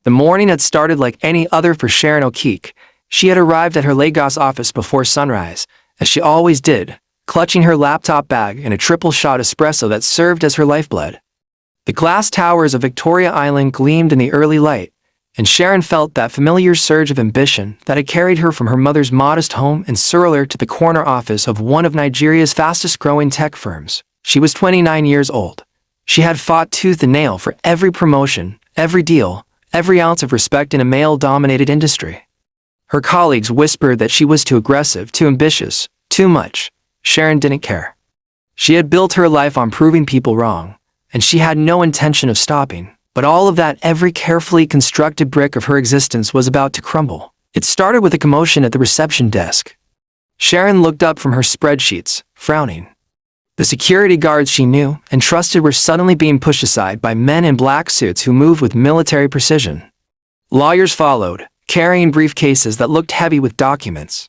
The morning had started like any other for Sharon Okeke. She had arrived at her Lagos office before sunrise, as she always did, clutching her laptop bag and a triple-shot espresso that served as her lifeblood. The glass towers of Victoria Island gleamed in the early light, and Sharon felt that familiar surge of ambition that had carried her from her mother's modest home in Surulere to the corner office of one of Nigeria's fastest-growing tech firms. She was 29 years old. She had fought tooth and nail for every promotion, every deal, every ounce of respect in a male-dominated industry. Her colleagues whispered that she was too aggressive, too ambitious, too much. Sharon didn't care. She had built her life on proving people wrong, and she had no intention of stopping. But all of that, every carefully constructed brick of her existence was about to crumble. It started with a commotion at the reception desk. Sharon looked up from her spreadsheets, frowning. The security guards she knew and trusted were suddenly being pushed aside by men in black suits who moved with military precision. Lawyers followed, carrying briefcases that looked heavy with documents.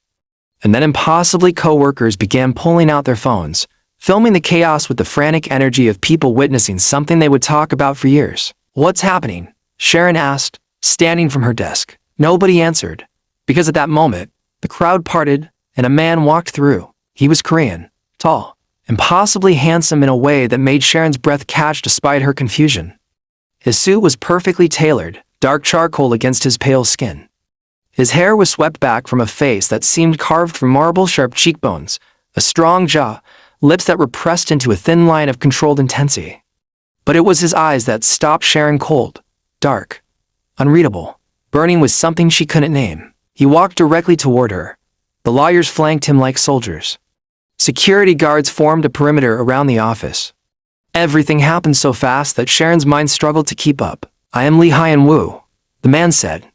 And then impossibly co-workers began pulling out their phones, filming the chaos with the frantic energy of people witnessing something they would talk about for years. "What's happening?" Sharon asked, standing from her desk. Nobody answered, because at that moment, the crowd parted and a man walked through. He was Korean, tall, impossibly handsome in a way that made Sharon's breath catch despite her confusion. His suit was perfectly tailored, dark charcoal against his pale skin. His hair was swept back from a face that seemed carved from marble, sharp cheekbones, a strong jaw, lips that were pressed into a thin line of controlled intensity. But it was his eyes that stopped Sharon cold, dark, unreadable, burning with something she couldn't name. He walked directly toward her. The lawyers flanked him like soldiers. Security guards formed a perimeter around the office. Everything happened so fast that Sharon's mind struggled to keep up. "I am Lee Hyun-Woo," the man said.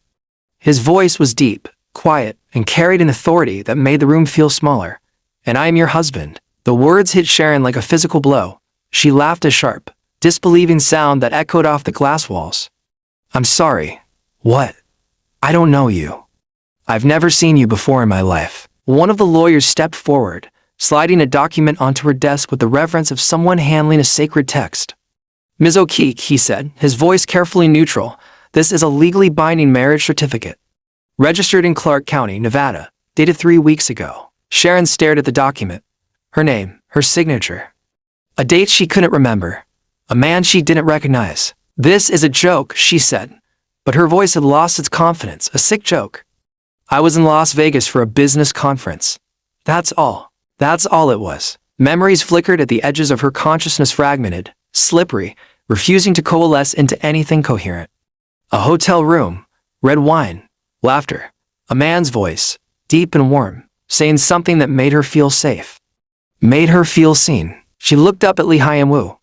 His voice was deep, quiet, and carried an authority that made the room feel smaller. "And I am your husband." The words hit Sharon like a physical blow. She laughed a sharp, disbelieving sound that echoed off the glass walls. "I'm sorry." "What?" "I don't know you. I've never seen you before in my life." One of the lawyers stepped forward, sliding a document onto her desk with the reverence of someone handling a sacred text. "Ms. Okeke," he said, his voice carefully neutral, "this is a legally binding marriage certificate. Registered in Clark County, Nevada, dated 3 weeks ago." Sharon stared at the document. Her name, her signature. A date she couldn't remember. A man she didn't recognize. "This is a joke," she said. But her voice had lost its confidence, a sick joke. "I was in Las Vegas for a business conference. That's all. That's all it was." Memories flickered at the edges of her consciousness, fragmented, slippery, refusing to coalesce into anything coherent. A hotel room, red wine, laughter, a man's voice, deep and warm, saying something that made her feel safe. Made her feel seen. She looked up at Lee Hyun-Woo.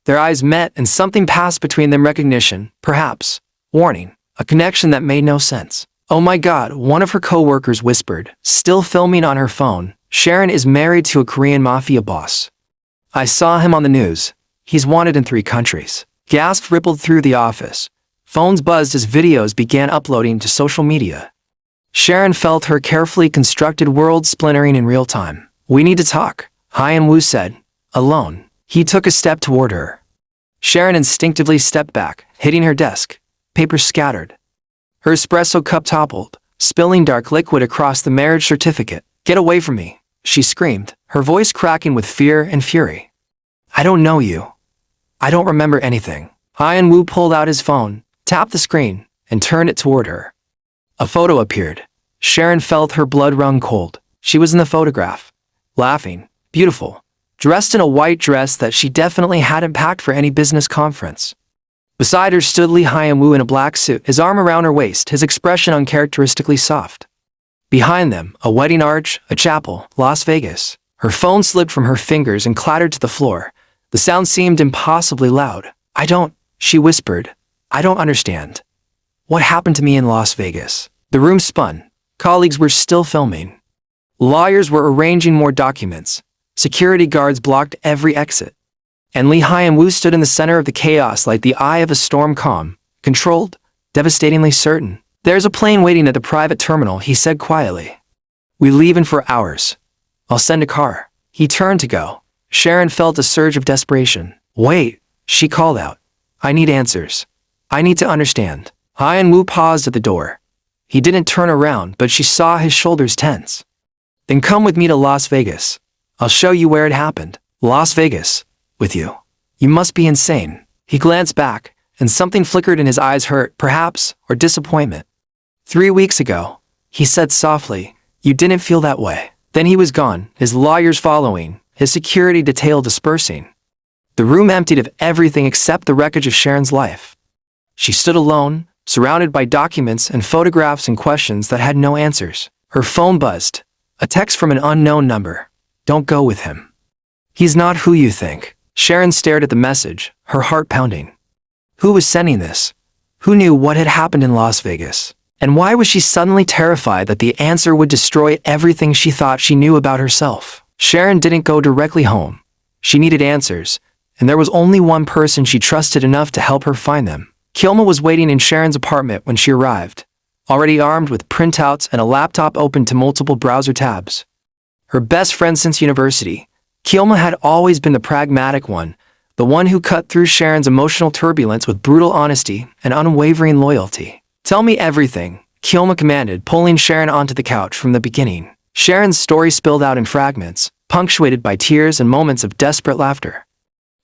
Their eyes met and something passed between them, recognition, perhaps, warning, a connection that made no sense. "Oh my God," one of her co-workers whispered, still filming on her phone. "Sharon is married to a Korean mafia boss. I saw him on the news. He's wanted in 3 countries." Gasps rippled through the office. Phones buzzed as videos began uploading to social media. Sharon felt her carefully constructed world splintering in real time. "We need to talk," Hyun-Woo said, alone. He took a step toward her. Sharon instinctively stepped back, hitting her desk. Papers scattered. Her espresso cup toppled, spilling dark liquid across the marriage certificate. "Get away from me," she screamed, her voice cracking with fear and fury. "I don't know you. I don't remember anything." Hyun-Woo pulled out his phone, tapped the screen, and turned it toward her. A photo appeared. Sharon felt her blood run cold. She was in the photograph, laughing, beautiful, dressed in a white dress that she definitely hadn't packed for any business conference. Beside her stood Lee Hyun-Woo in a black suit, his arm around her waist, his expression uncharacteristically soft. Behind them, a wedding arch, a chapel, Las Vegas. Her phone slipped from her fingers and clattered to the floor. The sound seemed impossibly loud. She whispered. "I don't understand. What happened to me in Las Vegas?" The room spun. Colleagues were still filming. Lawyers were arranging more documents. Security guards blocked every exit. And Lee Hyun-Woo stood in the center of the chaos like the eye of a storm, calm, controlled, devastatingly certain. "There's a plane waiting at the private terminal," he said quietly. "We leave in 4 hours. I'll send a car." He turned to go. Sharon felt a surge of desperation. "Wait," she called out. "I need answers. I need to understand." Hyun-Woo paused at the door. He didn't turn around, but she saw his shoulders tense. Then come with me to Las Vegas. I'll show you where it happened. Las Vegas? With you? You must be insane. He glanced back, and something flickered in his eyes, hurt, perhaps, or disappointment. 3 weeks ago, he said softly, you didn't feel that way. Then he was gone, his lawyers following, his security detail dispersing. The room emptied of everything except the wreckage of Sharon's life. She stood alone, surrounded by documents and photographs and questions that had no answers. Her phone buzzed. A text from an unknown number. Don't go with him. He's not who you think. Sharon stared at the message, her heart pounding. Who was sending this? Who knew what had happened in Las Vegas? And why was she suddenly terrified that the answer would destroy everything she thought she knew about herself? Sharon didn't go directly home. She needed answers, and there was only one person she trusted enough to help her find them. Kilma was waiting in Sharon's apartment when she arrived, already armed with printouts and a laptop open to multiple browser tabs. Her best friend since university, Kilma had always been the pragmatic one, the one who cut through Sharon's emotional turbulence with brutal honesty and unwavering loyalty. Tell me everything, Kilma commanded, pulling Sharon onto the couch from the beginning. Sharon's story spilled out in fragments, punctuated by tears and moments of desperate laughter.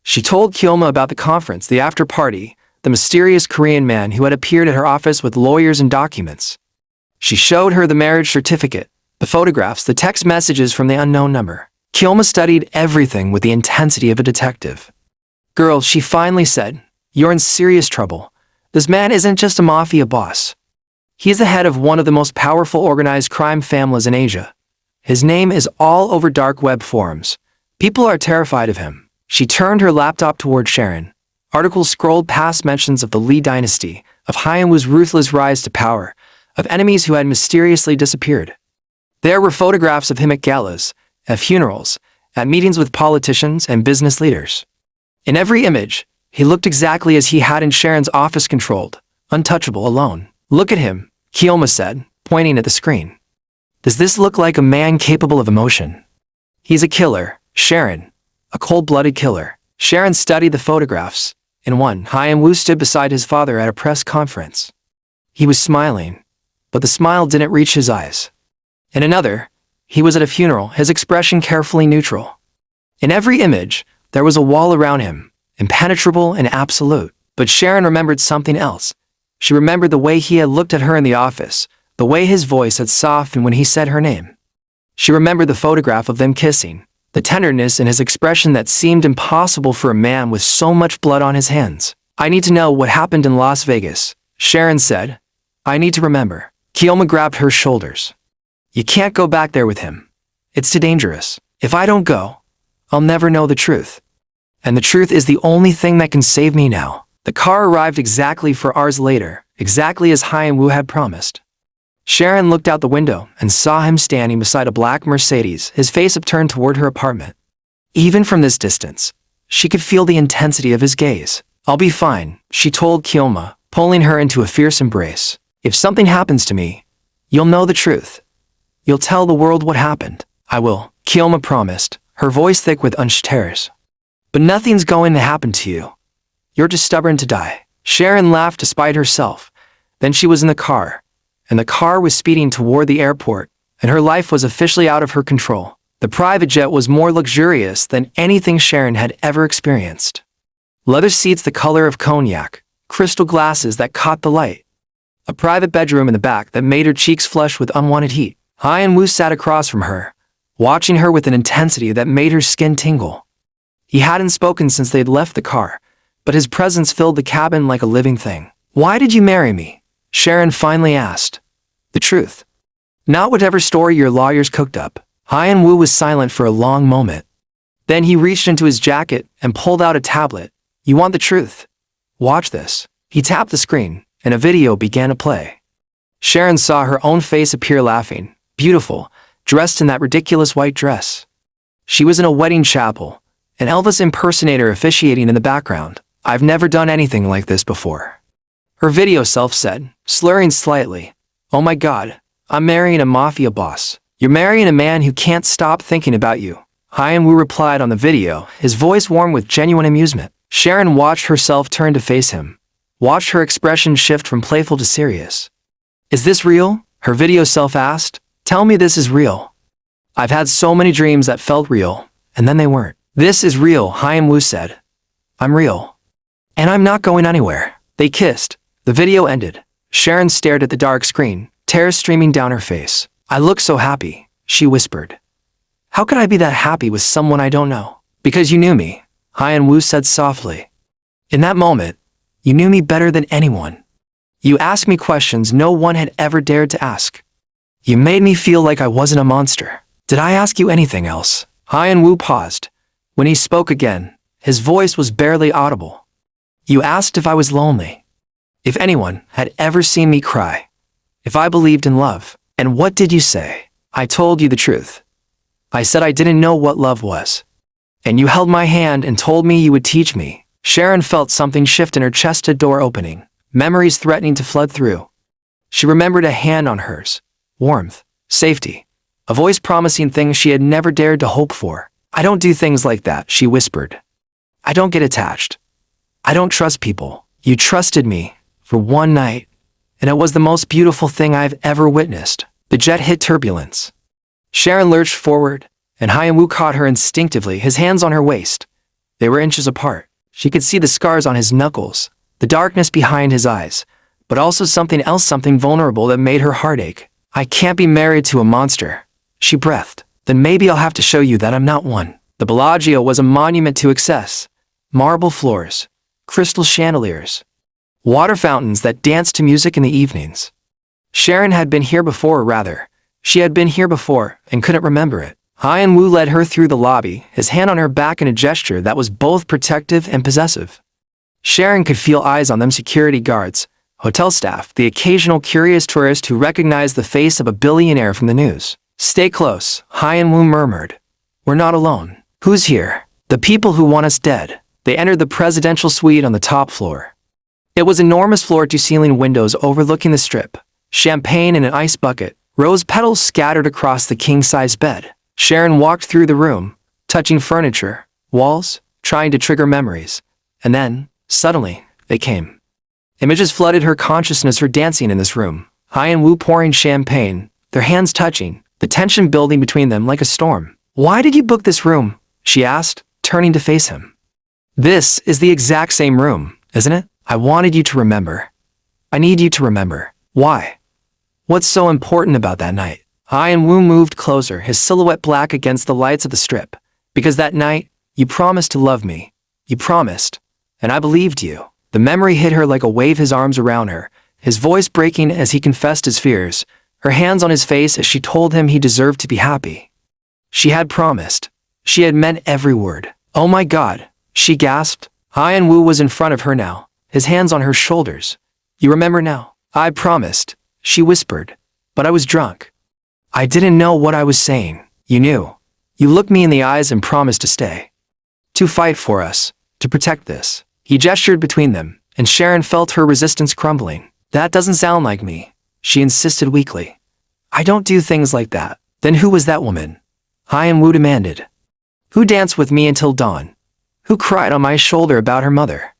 She told Kilma about the conference, the after-party, the mysterious Korean man who had appeared at her office with lawyers and documents. She showed her the marriage certificate, the photographs, the text messages from the unknown number. Kilma studied everything with the intensity of a detective. Girl, she finally said, you're in serious trouble. This man isn't just a mafia boss. He is the head of one of the most powerful organized crime families in Asia. His name is all over dark web forums. People are terrified of him. She turned her laptop toward Sharon. Articles scrolled past mentions of the Lee dynasty, of Hyun-Woo's ruthless rise to power, of enemies who had mysteriously disappeared. There were photographs of him at galas, at funerals, at meetings with politicians and business leaders. In every image, he looked exactly as he had in Sharon's office, controlled, untouchable, alone. Look at him, Kilma said, pointing at the screen. Does this look like a man capable of emotion? He's a killer, Sharon. A cold-blooded killer. Sharon studied the photographs. In one, Hyun-Woo stood beside his father at a press conference. He was smiling, but the smile didn't reach his eyes. In another, he was at a funeral, his expression carefully neutral. In every image, there was a wall around him, impenetrable and absolute. But Sharon remembered something else. She remembered the way he had looked at her in the office, the way his voice had softened when he said her name. She remembered the photograph of them kissing, the tenderness in his expression that seemed impossible for a man with so much blood on his hands. I need to know what happened in Las Vegas, Sharon said. I need to remember. Kilma grabbed her shoulders. You can't go back there with him. It's too dangerous. If I don't go, I'll never know the truth. And the truth is the only thing that can save me now. The car arrived exactly 4 hours later, exactly as Hyun-Woo had promised. Sharon looked out the window and saw him standing beside a black Mercedes, his face upturned toward her apartment. Even from this distance, she could feel the intensity of his gaze. I'll be fine, she told Kilma, pulling her into a fierce embrace. If something happens to me, you'll know the truth. You'll tell the world what happened. I will, Kilma promised, her voice thick with tears. But nothing's going to happen to you. You're just stubborn to die. Sharon laughed despite herself. Then she was in the car, and the car was speeding toward the airport, and her life was officially out of her control. The private jet was more luxurious than anything Sharon had ever experienced. Leather seats the color of cognac, crystal glasses that caught the light. A private bedroom in the back that made her cheeks flush with unwanted heat. Hyun-Woo sat across from her, watching her with an intensity that made her skin tingle. He hadn't spoken since they'd left the car, but his presence filled the cabin like a living thing. Why did you marry me? Sharon finally asked. The truth. Not whatever story your lawyers cooked up. Hyun-Woo was silent for a long moment. Then he reached into his jacket and pulled out a tablet. You want the truth? Watch this. He tapped the screen, and a video began to play. Sharon saw her own face appear, laughing, beautiful, dressed in that ridiculous white dress. She was in a wedding chapel, an Elvis impersonator officiating in the background. I've never done anything like this before. Her video self said, slurring slightly, oh my God, I'm marrying a mafia boss. You're marrying a man who can't stop thinking about you. Hyun-Woo replied on the video, his voice warm with genuine amusement. Sharon watched herself turn to face him. watched her expression shift from playful to serious. Is this real? Her video self asked. Tell me this is real. I've had so many dreams that felt real, and then they weren't. This is real, Hyun-Woo said. I'm real. And I'm not going anywhere. They kissed. The video ended. Sharon stared at the dark screen, tears streaming down her face. I look so happy, she whispered. How could I be that happy with someone I don't know? Because you knew me, Hyun-Woo said softly. In that moment, you knew me better than anyone. You asked me questions no one had ever dared to ask. You made me feel like I wasn't a monster. Did I ask you anything else? Hyun-Woo paused. When he spoke again, his voice was barely audible. You asked if I was lonely. If anyone had ever seen me cry. If I believed in love. And what did you say? I told you the truth. I said I didn't know what love was. And you held my hand and told me you would teach me. Sharon felt something shift in her chest, a door opening, memories threatening to flood through. She remembered a hand on hers, warmth, safety, a voice promising things she had never dared to hope for. I don't do things like that, she whispered. I don't get attached. I don't trust people. You trusted me for one night, and it was the most beautiful thing I've ever witnessed. The jet hit turbulence. Sharon lurched forward, and Hyun-Woo caught her instinctively, his hands on her waist. They were inches apart. She could see the scars on his knuckles, the darkness behind his eyes, but also something else, something vulnerable that made her heart ache. I can't be married to a monster, she breathed. Then maybe I'll have to show you that I'm not one. The Bellagio was a monument to excess. Marble floors, crystal chandeliers, water fountains that danced to music in the evenings. Sharon had been here before, or rather, she had been here before and couldn't remember it. Hyun-Woo led her through the lobby, his hand on her back in a gesture that was both protective and possessive. Sharon could feel eyes on them, security guards, hotel staff, the occasional curious tourist who recognized the face of a billionaire from the news. Stay close, Hyun-Woo murmured. We're not alone. Who's here? The people who want us dead. They entered the presidential suite on the top floor. It was enormous, floor-to-ceiling windows overlooking the strip, champagne in an ice bucket, rose petals scattered across the king-size bed. Sharon walked through the room, touching furniture, walls, trying to trigger memories. And then, suddenly, they came. Images flooded her consciousness, her dancing in this room, Hyun-Woo pouring champagne, their hands touching, the tension building between them like a storm. Why did you book this room? She asked, turning to face him. This is the exact same room, isn't it? I wanted you to remember. I need you to remember. Why? What's so important about that night? Hyun-Woo moved closer, his silhouette black against the lights of the strip. Because that night, you promised to love me. You promised. And I believed you. The memory hit her like a wave, his arms around her, his voice breaking as he confessed his fears, her hands on his face as she told him he deserved to be happy. She had promised. She had meant every word. Oh my God, she gasped. Hyun-Woo was in front of her now, his hands on her shoulders. You remember now? I promised, she whispered. But I was drunk. I didn't know what I was saying. You knew. You looked me in the eyes and promised to stay. To fight for us. To protect this. He gestured between them, and Sharon felt her resistance crumbling. That doesn't sound like me, she insisted weakly. I don't do things like that. Then who was that woman? Hyun-Woo demanded. Who danced with me until dawn? Who cried on my shoulder about her mother?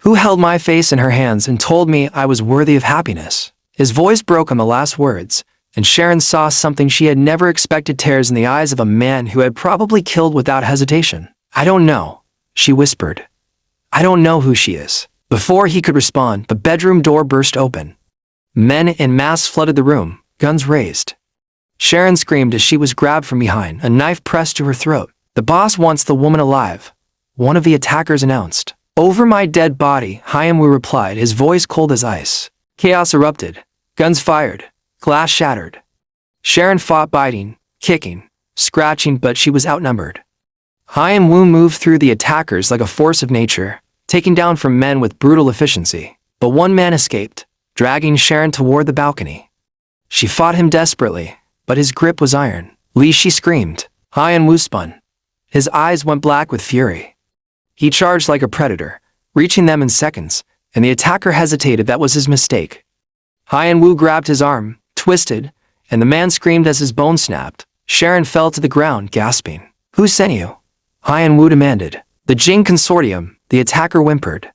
Who held my face in her hands and told me I was worthy of happiness? His voice broke on the last words, and Sharon saw something she had never expected, tears in the eyes of a man who had probably killed without hesitation. I don't know, she whispered. I don't know who she is. Before he could respond, the bedroom door burst open. Men in masks flooded the room, guns raised. Sharon screamed as she was grabbed from behind, a knife pressed to her throat. The boss wants the woman alive, one of the attackers announced. Over my dead body, Hyun-Woo replied, his voice cold as ice. Chaos erupted. Guns fired. Glass shattered. Sharon fought, biting, kicking, scratching, but she was outnumbered. Hyun-Woo moved through the attackers like a force of nature, taking down from men with brutal efficiency. But one man escaped, dragging Sharon toward the balcony. She fought him desperately, but his grip was iron. Lee, she screamed. Hyun-Woo spun. His eyes went black with fury. He charged like a predator, reaching them in seconds, and the attacker hesitated. That was his mistake. Hyun-Woo grabbed his arm, twisted, and the man screamed as his bone snapped. Sharon fell to the ground, gasping. Who sent you? Hyun-Woo demanded. The Jing Consortium, the attacker whimpered.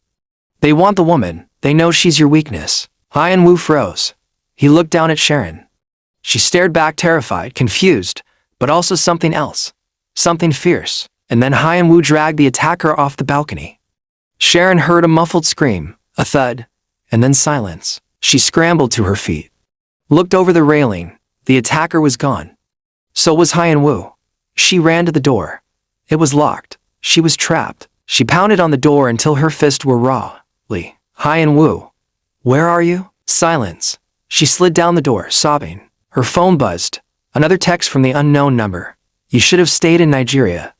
They want the woman, They know she's your weakness. Hyun-Woo froze. He looked down at Sharon. She stared back terrified, confused, but also something else. Something fierce. And then Hyun-Woo dragged the attacker off the balcony. Sharon heard a muffled scream, a thud, and then silence. She scrambled to her feet. Looked over the railing. The attacker was gone. So was Hyun-Woo. She ran to the door. It was locked. She was trapped. She pounded on the door until her fists were raw. Lee. Hyun-Woo. Where are you? Silence. She slid down the door, sobbing. Her phone buzzed. Another text from the unknown number. You should have stayed in Nigeria.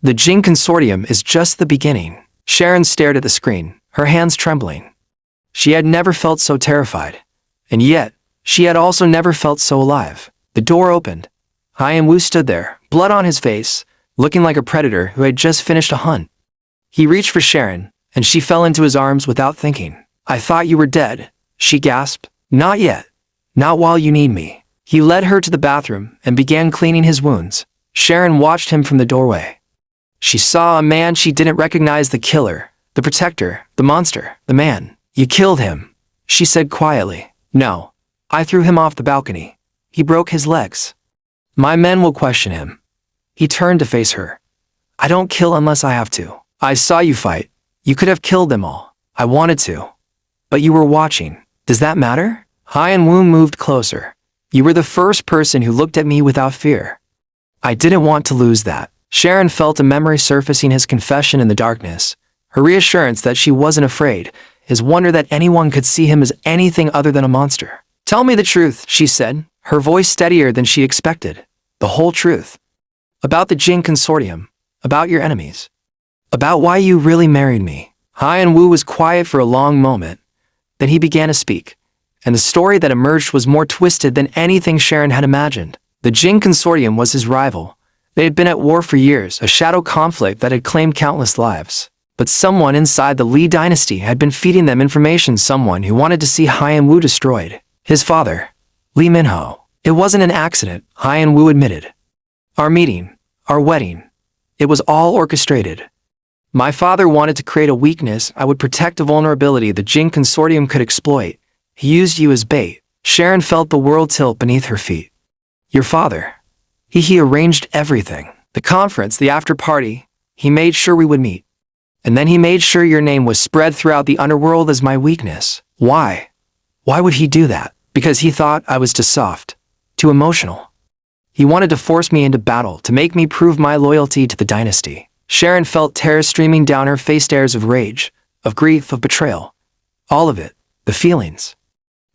The Jing Consortium is just the beginning. Sharon stared at the screen, her hands trembling. She had never felt so terrified. And yet, she had also never felt so alive. The door opened. Hyun-Woo stood there, blood on his face, looking like a predator who had just finished a hunt. He reached for Sharon, and she fell into his arms without thinking. I thought you were dead, she gasped. Not yet. Not while you need me. He led her to the bathroom and began cleaning his wounds. Sharon watched him from the doorway. She saw a man she didn't recognize, the killer, the protector, the monster, the man. You killed him, she said quietly. No. I threw him off the balcony. He broke his legs. My men will question him. He turned to face her. I don't kill unless I have to. I saw you fight. You could have killed them all. I wanted to. But you were watching. Does that matter? Hyun-Woo moved closer. You were the first person who looked at me without fear. I didn't want to lose that. Sharon felt a memory surfacing, his confession in the darkness, her reassurance that she wasn't afraid, his wonder that anyone could see him as anything other than a monster. Tell me the truth, she said, her voice steadier than she expected. The whole truth. About the Jing Consortium. About your enemies. About why you really married me. Hyun-Woo was quiet for a long moment. Then he began to speak. And the story that emerged was more twisted than anything Sharon had imagined. The Jing Consortium was his rival. They had been at war for years, a shadow conflict that had claimed countless lives. But someone inside the Lee dynasty had been feeding them information, someone who wanted to see Hyun-Woo destroyed. His father, Lee Min-ho. It wasn't an accident, Hyun-Woo admitted. Our meeting, our wedding, it was all orchestrated. My father wanted to create a weakness. I would protect a vulnerability the Jing Consortium could exploit. He used you as bait. Sharon felt the world tilt beneath her feet. Your father. He arranged everything. The conference, the after party. He made sure we would meet. And then he made sure your name was spread throughout the underworld as my weakness. Why? Why would he do that? Because he thought I was too soft, too emotional. He wanted to force me into battle, to make me prove my loyalty to the dynasty. Sharon felt tears streaming down her face, tears of rage, of grief, of betrayal. All of it. The feelings.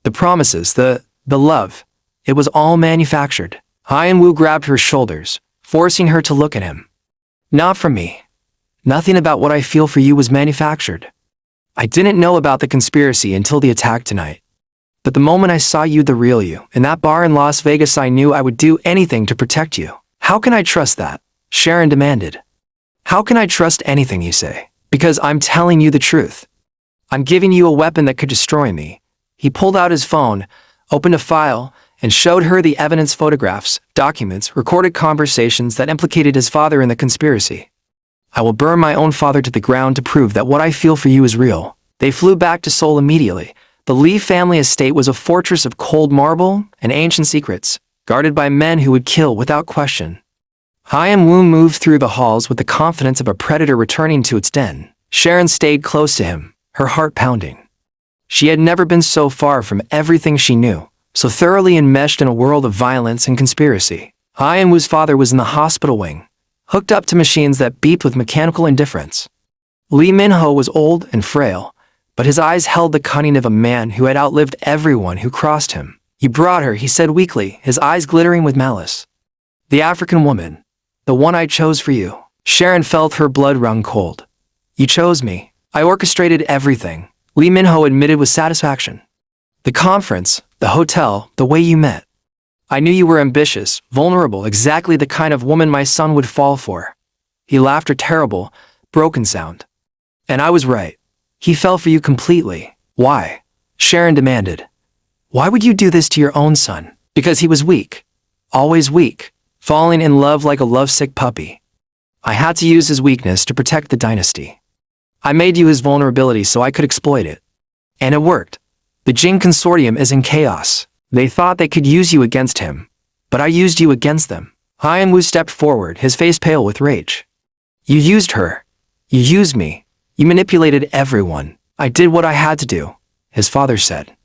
The promises, the love. It was all manufactured. Hyun-Woo grabbed her shoulders, forcing her to look at him. Not from me. Nothing about what I feel for you was manufactured. I didn't know about the conspiracy until the attack tonight. But the moment I saw you, the real you, in that bar in Las Vegas, I knew I would do anything to protect you. How can I trust that? Sharon demanded. How can I trust anything you say? Because I'm telling you the truth. I'm giving you a weapon that could destroy me. He pulled out his phone, opened a file, and showed her the evidence, photographs, documents, recorded conversations that implicated his father in the conspiracy. I will burn my own father to the ground to prove that what I feel for you is real. They flew back to Seoul immediately. The Lee family estate was a fortress of cold marble and ancient secrets, guarded by men who would kill without question. Hyun-Woo moved through the halls with the confidence of a predator returning to its den. Sharon stayed close to him, her heart pounding. She had never been so far from everything she knew, so thoroughly enmeshed in a world of violence and conspiracy. Hyun-Woo's father was in the hospital wing, hooked up to machines that beeped with mechanical indifference. Lee Min-ho was old and frail, but his eyes held the cunning of a man who had outlived everyone who crossed him. You brought her, he said weakly, his eyes glittering with malice. The African woman, the one I chose for you. Sharon felt her blood run cold. You chose me. I orchestrated everything, Lee Min-ho admitted with satisfaction. The conference, the hotel, the way you met. I knew you were ambitious, vulnerable, exactly the kind of woman my son would fall for. He laughed a terrible, broken sound. And I was right. He fell for you completely. Why? Sharon demanded. Why would you do this to your own son? Because he was weak. Always weak. Falling in love like a lovesick puppy. I had to use his weakness to protect the dynasty. I made you his vulnerability so I could exploit it. And it worked. The Jing Consortium is in chaos. They thought they could use you against him. But I used you against them. Hyun-Woo stepped forward, his face pale with rage. You used her. You used me. You manipulated everyone. I did what I had to do, his father said.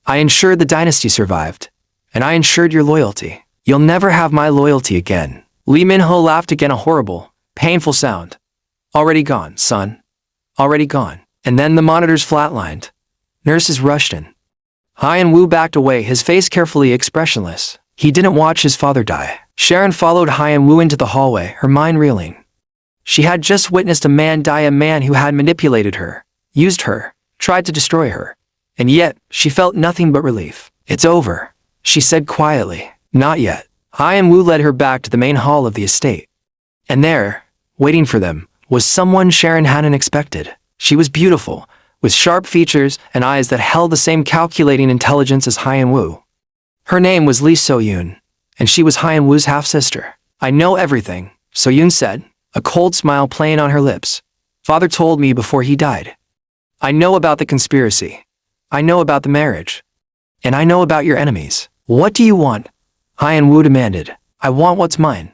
I ensured the dynasty survived. And I ensured your loyalty. You'll never have my loyalty again. Lee Min-ho laughed again, a horrible, painful sound. Already gone, son. Already gone. And then the monitors flatlined. Nurses rushed in. Hyun-Woo backed away, his face carefully expressionless. He didn't watch his father die. Sharon followed Hyun-Woo into the hallway, her mind reeling. She had just witnessed a man die, a man who had manipulated her, used her, tried to destroy her. And yet, she felt nothing but relief. It's over, she said quietly. Not yet. Hyun-Woo led her back to the main hall of the estate. And there, waiting for them, was someone Sharon hadn't expected. She was beautiful, with sharp features and eyes that held the same calculating intelligence as Hyun-Woo. Her name was Lee So-yoon, and she was Hyun-Woo's half-sister. I know everything, So-yoon said, a cold smile playing on her lips. Father told me before he died. I know about the conspiracy. I know about the marriage. And I know about your enemies. What do you want? Hyun-Woo demanded. I want what's mine.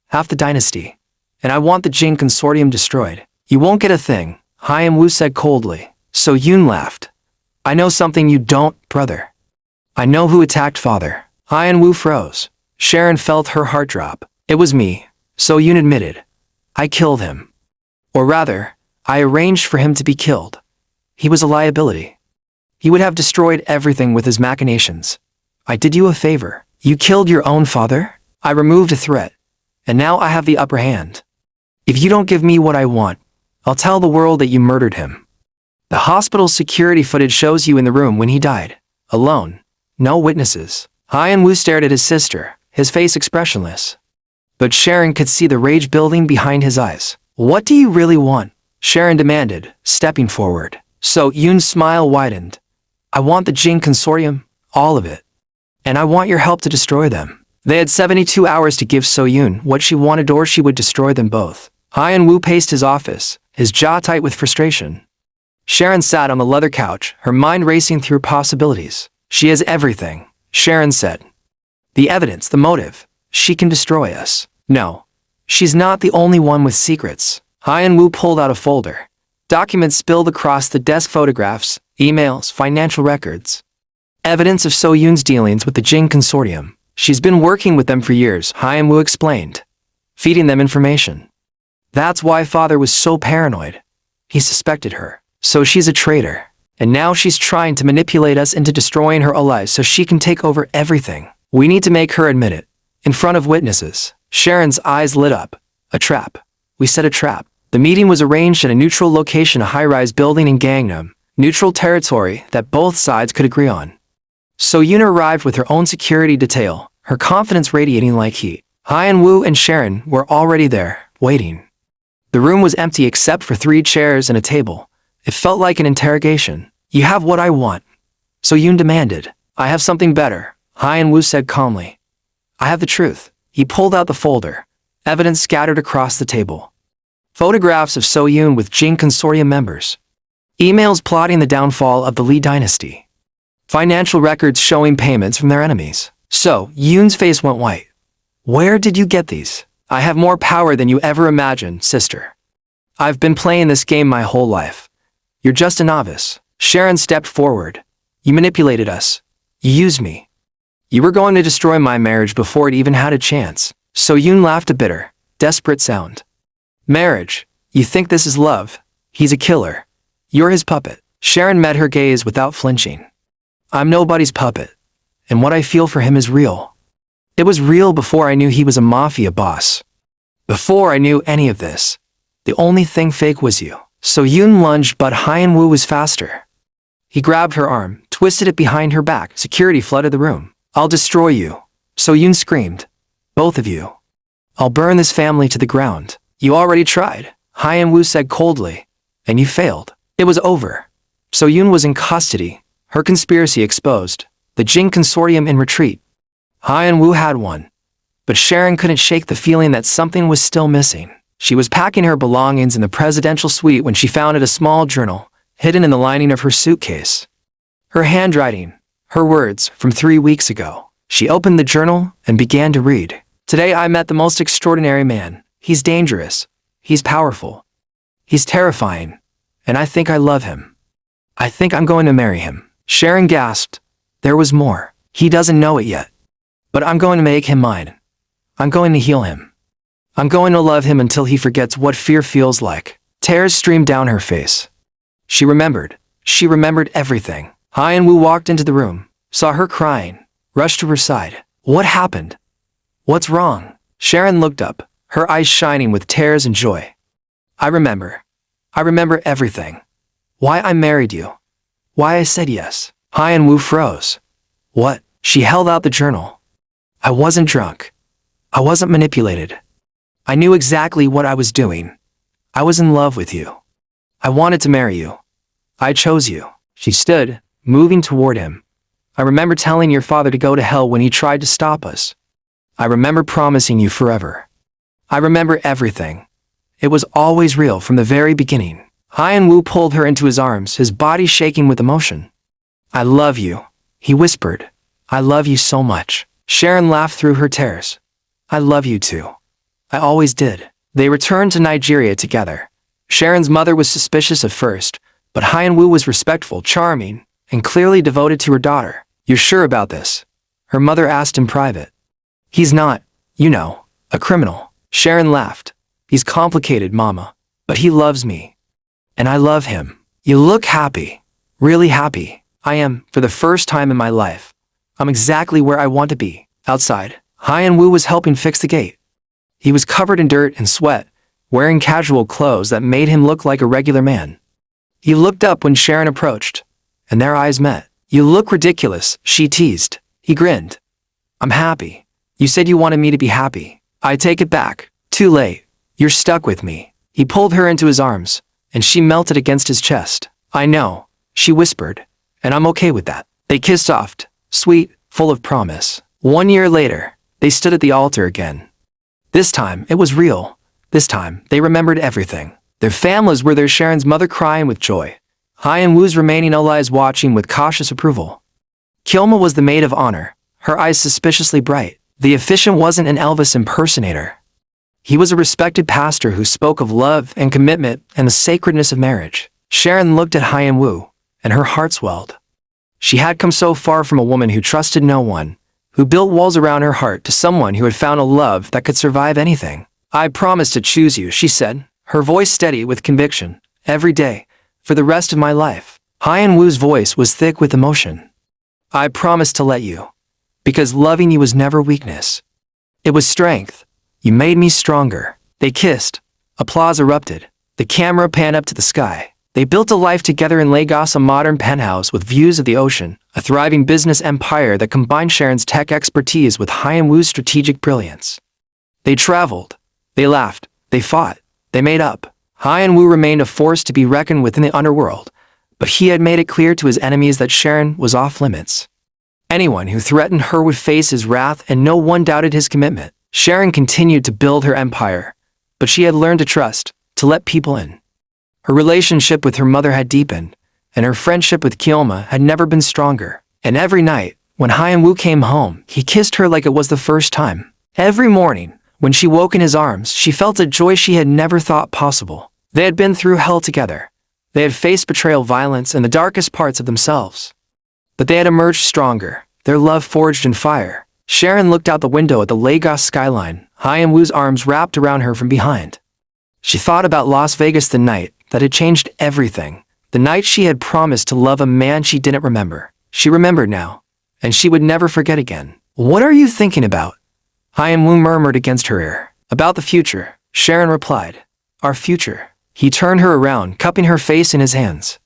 Half the dynasty. And I want the Jing Consortium destroyed. You won't get a thing, Hyun-Woo said coldly. So-yoon laughed. I know something you don't, brother. I know who attacked father. Hyun-Woo froze. Sharon felt her heart drop. It was me, So-yoon admitted. I killed him. Or rather, I arranged for him to be killed. He was a liability. He would have destroyed everything with his machinations. I did you a favor. You killed your own father? I removed a threat. And now I have the upper hand. If you don't give me what I want, I'll tell the world that you murdered him. The hospital's security footage shows you in the room when he died. Alone. No witnesses. Hyun-Woo stared at his sister, his face expressionless. But Sharon could see the rage building behind his eyes. What do you really want? Sharon demanded, stepping forward. So-yoon's smile widened. I want the Jing Consortium, all of it. And I want your help to destroy them. They had 72 hours to give So-yoon what she wanted or she would destroy them both. Hyun-Woo paced his office, his jaw tight with frustration. Sharon sat on the leather couch, her mind racing through possibilities. She has everything, Sharon said. The evidence, the motive. She can destroy us. No. She's not the only one with secrets. Hyun-Woo pulled out a folder. Documents spilled across the desk, photographs, emails, financial records. Evidence of So-yoon's dealings with the Jing Consortium. She's been working with them for years, Hyun-Woo explained. Feeding them information. That's why father was so paranoid. He suspected her. So she's a traitor. And now she's trying to manipulate us into destroying her allies so she can take over everything. We need to make her admit it. In front of witnesses. Sharon's eyes lit up. A trap. We set a trap. The meeting was arranged at a neutral location, a high-rise building in Gangnam. Neutral territory that both sides could agree on. So-yoon arrived with her own security detail, her confidence radiating like heat. Hyun-Woo and Sharon were already there, waiting. The room was empty except for 3 chairs and a table. It felt like an interrogation. You have what I want. So-yoon demanded. I have something better, Hyun-Woo said calmly. I have the truth. He pulled out the folder. Evidence scattered across the table. Photographs of So-yoon with Jing Consortium members. Emails plotting the downfall of the Lee dynasty. Financial records showing payments from their enemies. So-yoon's face went white. Where did you get these? I have more power than you ever imagined, sister. I've been playing this game my whole life. You're just a novice. Sharon stepped forward. You manipulated us. You used me. You were going to destroy my marriage before it even had a chance. So-yoon laughed a bitter, desperate sound. Marriage? You think this is love? He's a killer. You're his puppet. Sharon met her gaze without flinching. I'm nobody's puppet. And what I feel for him is real. It was real before I knew he was a mafia boss. Before I knew any of this. The only thing fake was you. So-yoon lunged, but Hyun-Woo was faster. He grabbed her arm, twisted it behind her back. Security flooded the room. I'll destroy you. So-yoon screamed. Both of you. I'll burn this family to the ground. You already tried, Hyun-Woo said coldly. And you failed. It was over. So-yoon was in custody. Her conspiracy exposed. The Jing Consortium in retreat. Hyun-Woo had won. But Sharon couldn't shake the feeling that something was still missing. She was packing her belongings in the presidential suite when she found a small journal, hidden in the lining of her suitcase. Her handwriting, her words from 3 weeks ago. She opened the journal and began to read. Today I met the most extraordinary man. He's dangerous. He's powerful. He's terrifying. And I think I love him. I think I'm going to marry him. Sharon gasped. There was more. He doesn't know it yet. But I'm going to make him mine. I'm going to heal him. I'm going to love him until he forgets what fear feels like. Tears streamed down her face. She remembered. She remembered everything. Hyun-Woo walked into the room, saw her crying, rushed to her side. What happened? What's wrong? Sharon looked up, her eyes shining with tears and joy. I remember. I remember everything. Why I married you. Why I said yes. Hyun-Woo froze. What? She held out the journal. I wasn't drunk. I wasn't manipulated. I knew exactly what I was doing. I was in love with you. I wanted to marry you. I chose you. She stood, moving toward him. I remember telling your father to go to hell when he tried to stop us. I remember promising you forever. I remember everything. It was always real from the very beginning. Hyun-Woo pulled her into his arms, his body shaking with emotion. I love you, he whispered. I love you so much. Sharon laughed through her tears. I love you too. I always did. They returned to Nigeria together. Sharon's mother was suspicious at first, but Hyun-Woo was respectful, charming, and clearly devoted to her daughter. You're sure about this? Her mother asked in private. He's not, you know, a criminal. Sharon laughed. He's complicated, Mama, but he loves me. And I love him. You look happy. Really happy. I am, for the first time in my life. I'm exactly where I want to be. Outside, Hyun-Woo was helping fix the gate. He was covered in dirt and sweat, wearing casual clothes that made him look like a regular man. He looked up when Sharon approached, and their eyes met. You look ridiculous, she teased. He grinned. I'm happy. You said you wanted me to be happy. I take it back. Too late. You're stuck with me. He pulled her into his arms, and she melted against his chest. I know, she whispered, and I'm okay with that. They kissed soft, sweet, full of promise. 1 year later, they stood at the altar again. This time, it was real. This time, they remembered everything. Their families were there, Sharon's mother crying with joy. Hyun-Woo's remaining allies watching with cautious approval. Kyoma was the maid of honor, her eyes suspiciously bright. The officiant wasn't an Elvis impersonator. He was a respected pastor who spoke of love and commitment and the sacredness of marriage. Sharon looked at Hyun-Woo, and her heart swelled. She had come so far from a woman who trusted no one, who built walls around her heart, to someone who had found a love that could survive anything. I promise to choose you, she said, her voice steady with conviction, every day, for the rest of my life. Hyun-Woo's voice was thick with emotion. I promise to let you, because loving you was never weakness. It was strength. You made me stronger. They kissed. Applause erupted. The camera panned up to the sky. They built a life together in Lagos, a modern penthouse with views of the ocean, a thriving business empire that combined Sharon's tech expertise with Hyun-Woo's strategic brilliance. They traveled. They laughed. They fought. They made up. Hyun-Woo remained a force to be reckoned with in the underworld, but he had made it clear to his enemies that Sharon was off limits. Anyone who threatened her would face his wrath, and no one doubted his commitment. Sharon continued to build her empire, but she had learned to trust, to let people in. Her relationship with her mother had deepened, and her friendship with Kyoma had never been stronger. And every night, when Hyun-Woo came home, he kissed her like it was the first time. Every morning, when she woke in his arms, she felt a joy she had never thought possible. They had been through hell together. They had faced betrayal, violence, and the darkest parts of themselves. But they had emerged stronger, their love forged in fire. Sharon looked out the window at the Lagos skyline, Hyun-Woo's arms wrapped around her from behind. She thought about Las Vegas, the night that had changed everything. The night she had promised to love a man she didn't remember. She remembered now, and she would never forget again. What are you thinking about? Hyun-Woo murmured against her ear. About the future, Sharon replied. Our future. He turned her around, cupping her face in his hands.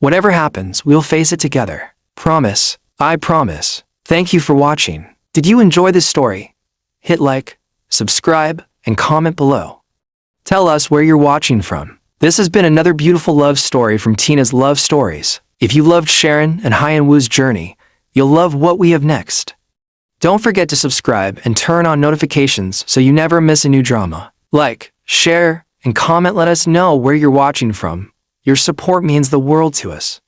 Whatever happens, we'll face it together. Promise. I promise. Thank you for watching. Did you enjoy this story? Hit like, subscribe, and comment below. Tell us where you're watching from. This has been another beautiful love story from Tina's Love Stories. If you loved Sharon and Hyun-Woo's journey, you'll love what we have next. Don't forget to subscribe and turn on notifications so you never miss a new drama. Like, share, and comment. Let us know where you're watching from. Your support means the world to us.